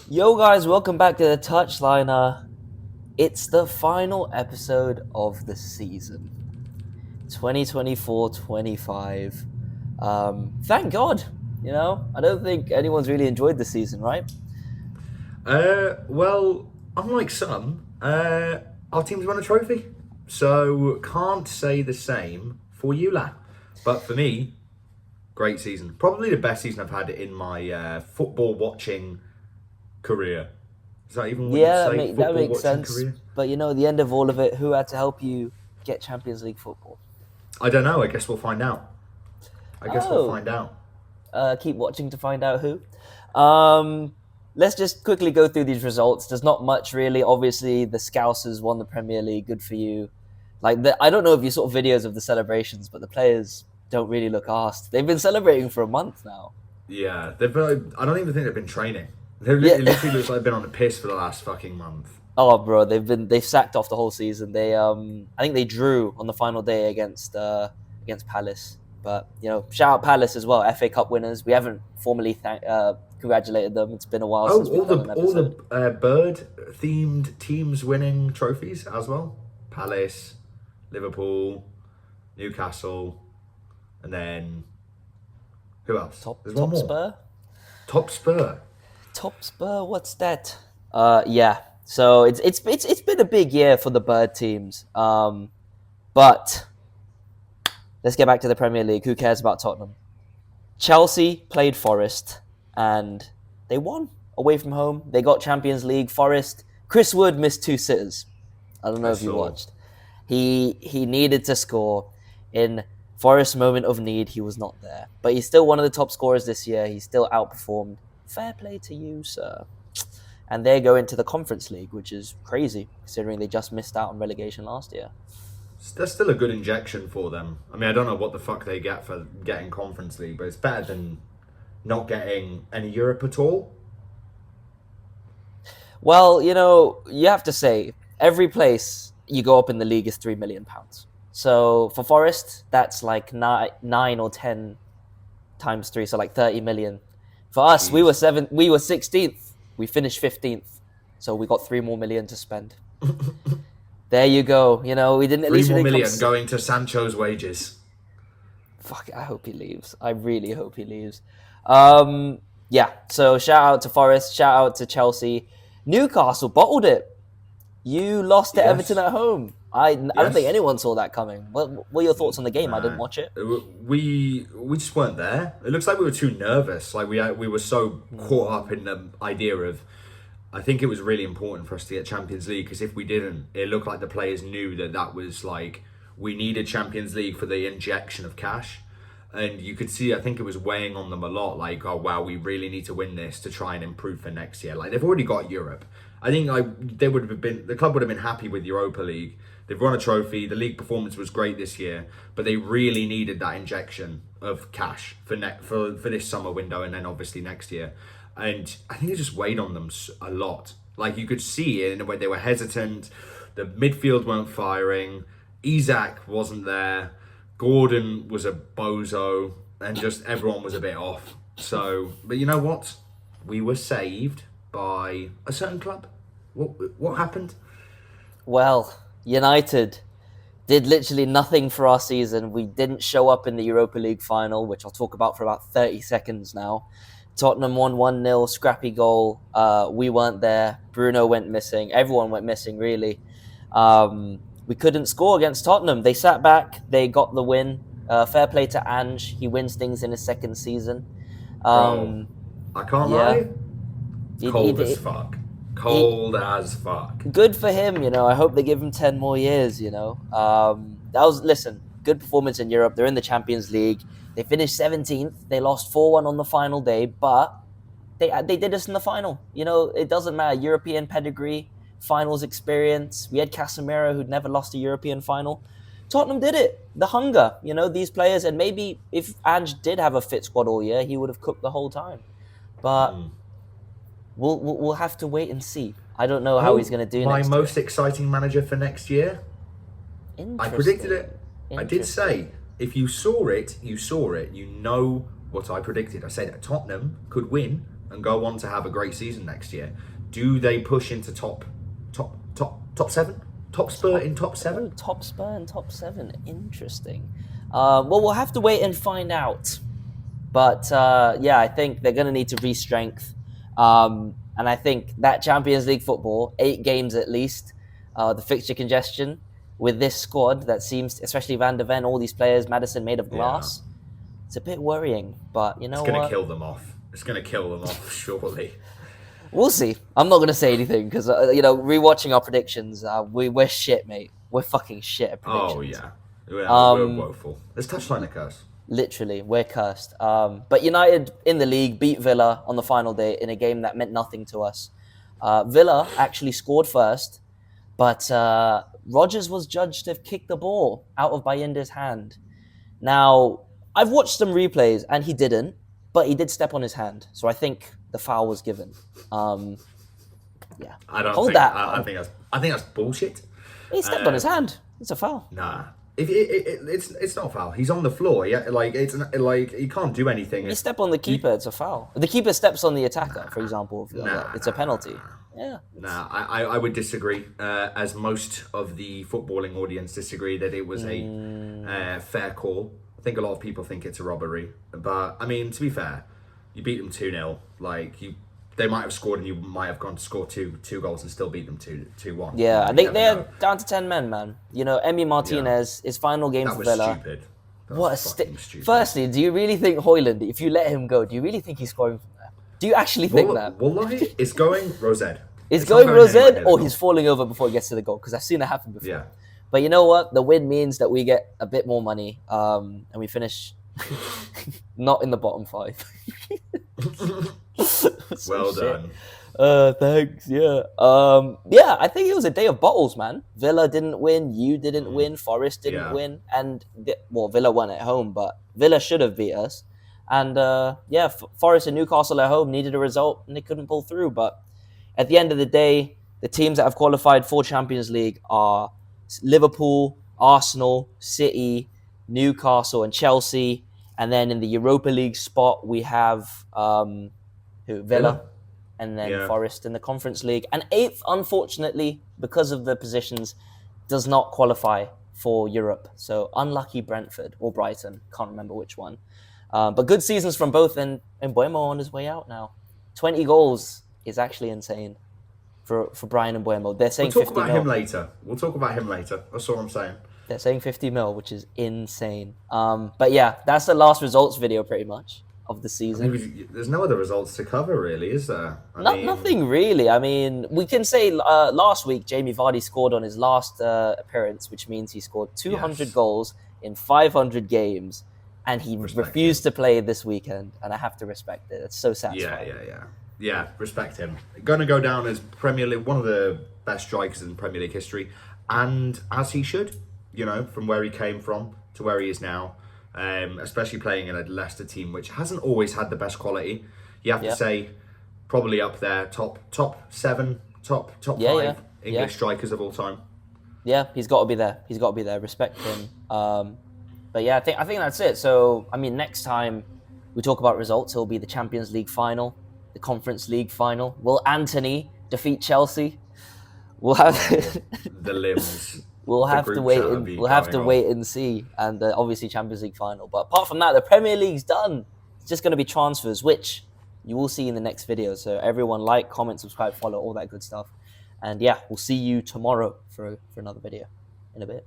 Yo, guys, welcome back to the Touchline. It's the final episode of the season 2024-25. Thank God, I don't think anyone's really enjoyed the season, right? Well, unlike some, our team's won a trophy, so can't say the same for you, lad. But for me, great season. Probably the best season I've had in my football watching career. Is that even what you'd Yeah, say? that Football makes watching sense. career? But at the end of all of it, who had to help you get Champions League football? I don't know. I guess we'll find out. I guess we'll Oh, find out. keep watching to find out who. Um, let's just quickly go through these results. There's not much really. Obviously, the Scousers won the Premier League. Good for you. I don't know if you saw videos of the celebrations, but the players don't really look arsed. They've been celebrating for a month now. Yeah, they've been, I don't even think they've been training. It Yeah. literally looks like they've been on the piss for the last fucking month. Oh, bro, they've sacked off the whole season. I think they drew on the final day against Palace. But shout out Palace as well, FA Cup winners. We haven't formally congratulated them. It's been a while Oh, since we've done an all episode. the bird themed teams winning trophies as well. Palace, Liverpool, Newcastle, and then who else? Top There's one top more. Spur. Top Spur. Top Spur, what's that? Yeah. So it's been a big year for the bird teams. But let's get back to the Premier League. Who cares about Tottenham? Chelsea played Forest and they won away from home. They got Champions League. Forest. Chris Wood missed two sitters. I don't know I if you saw. watched. He needed to score in Forest's moment of need. He was not there, but he's still one of the top scorers this year. He's still outperformed. Fair play to you, sir. And they go into the Conference League, which is crazy considering they just missed out on relegation last year. That's still a good injection for them. I mean, I don't know what the fuck they get for getting Conference League, but it's better than not getting any Europe at all. Well, you have to say every place you go up in the league is £3 million. So for Forest, that's like nine or 10 times three, so like 30 million. For us, we were Jeez. seven. We were 16th. We finished 15th, so we got 3 more million to spend. There you go. We didn't. At Three least we more didn't come. million going to Sancho's wages. Fuck! I hope he leaves. I really hope he leaves. Yeah. So shout out to Forest. Shout out to Chelsea. Newcastle bottled it. You lost to Everton Yes. at home. I don't think Yes. anyone saw that coming. What were your thoughts on the game? I didn't Nah. watch it. We just weren't there. It looks like we were too nervous. Like we were so caught up in the idea of. I think it was really important for us to get Champions League because if we didn't, it looked like the players knew that was like we needed Champions League for the injection of cash, and you could see. I think it was weighing on them a lot. Like, oh wow, we really need to win this to try and improve for next year. Like they've already got Europe. I think they would have been the club would have been happy with Europa League. They've won a trophy. The league performance was great this year, but they really needed that injection of cash for this summer window and then obviously next year. And I think it just weighed on them a lot. Like you could see it in the way they were hesitant. The midfield weren't firing. Isaac wasn't there. Gordon was a bozo, and just everyone was a bit off. So, but you know what? We were saved by a certain club. What happened? Well, United did literally nothing for our season. We didn't show up in the Europa League final, which I'll talk about for about 30 seconds now. Tottenham won 1-0, scrappy goal. We weren't there. Bruno went missing. Everyone went missing, really. We couldn't score against Tottenham. They sat back. They got the win. Fair play to Ange. He wins things in his second season. Bro, I can't Yeah. lie. He- Cold he- as fuck. Cold as fuck. Good for him, I hope they give him 10 more years, Listen, good performance in Europe. They're in the Champions League. They finished 17th. They lost 4-1 on the final day, but they did us in the final. It doesn't matter. European pedigree, finals experience. We had Casemiro, who'd never lost a European final. Tottenham did it. The hunger, these players, and maybe if Ange did have a fit squad all year, he would have cooked the whole time. But we'll have to wait and see. I don't know how he's going to do my next most exciting manager for next year. year. I predicted it. I did Interesting. say, if you saw it, you saw it. You know what I predicted. I said Tottenham could win and go on to have a great season next year, do they push into top 7? Top spur in top 7? Top spur in top 7. Interesting. Well, we'll have to wait and find out. But yeah, I think they're going to need to re-strength. And I think that Champions League football, 8 games at least, the fixture congestion with this squad that seems, especially Van de Ven, all these players, Madison made of glass, it's a bit worrying. But you know what? It's going to kill them off. It's going to kill them off, surely. We'll see. I'm not going to say anything because, rewatching our predictions, we're shit, mate. We're fucking shit at predictions. Oh, yeah. We're woeful. It's touchline a curse. Literally, we're cursed. But United in the league beat Villa on the final day in a game that meant nothing to us. Villa actually scored first, but Rodgers was judged to have kicked the ball out of Bayinder's hand. Now, I've watched some replays and he didn't, but he did step on his hand. So I think the foul was given. Yeah. I think that's bullshit. He stepped on his hand. It's a foul. Nah. It's not a foul. He's on the floor. Yeah, he can't do anything. If you step on the keeper, it's a foul. If the keeper steps on the attacker, for example, it's a penalty. Yeah. Nah, I would disagree. As most of the footballing audience disagree that it was a fair call. I think a lot of people think it's a robbery, but I mean, to be fair, you beat them 2-0. They might have scored and you might have gone to score two goals and still beat them 2-1. Yeah, I think they're down to 10 men, man. Emi Martinez, his final game for Villa. Stupid. What a stupid. Firstly, do you really think Højlund, if you let him go, do you really think he's scoring from there? Do you actually think that? Wallahi, it's going Rosed. It's going Rosed or he's falling over before he gets to the goal? Because I've seen it happen before. Yeah. But you know what? The win means that we get a bit more money and we finish not in the bottom 5. Well done. Thanks. Yeah. Yeah. I think it was a day of bottles, man. Villa didn't win. You didn't win. Forest didn't win. And Villa won at home, but Villa should have beat us. And Forest and Newcastle at home needed a result, and they couldn't pull through. But at the end of the day, the teams that have qualified for Champions League are Liverpool, Arsenal, City, Newcastle, and Chelsea. And then in the Europa League spot, we have Villa, and then Forest in the Conference League. And 8th, unfortunately, because of the positions, does not qualify for Europe. So unlucky Brentford or Brighton. Can't remember which one. But good seasons from both, and Mbeumo on his way out now. 20 goals is actually insane for Brian Mbeumo. They're saying 50 mil. We'll talk about him later. That's all I'm saying. They're saying 50 mil, which is insane. But yeah, that's the last results video pretty much of the season. There's no other results to cover, really, is there? Nothing really. I mean, we can say last week, Jamie Vardy scored on his last appearance, which means he scored 200 goals in 500 games, and he refused to play this weekend, and I have to respect it. It's so satisfying. Yeah, respect him. Going to go down as Premier League, one of the best strikers in Premier League history, and as he should. From where he came from to where he is now, especially playing in a Leicester team which hasn't always had the best quality. You have to say, probably up there, top 7, top 5 English strikers of all time. Yeah, he's got to be there. He's got to be there. Respect him. But yeah, I think that's it. So I mean, next time we talk about results, it'll be the Champions League final, the Conference League final. Will Anthony defeat Chelsea? We'll have the limbs. We'll have to wait. We'll have to wait and see, and obviously Champions League final. But apart from that, the Premier League's done. It's just going to be transfers, which you will see in the next video. So everyone, like, comment, subscribe, follow, all that good stuff. And yeah, we'll see you tomorrow for another video in a bit.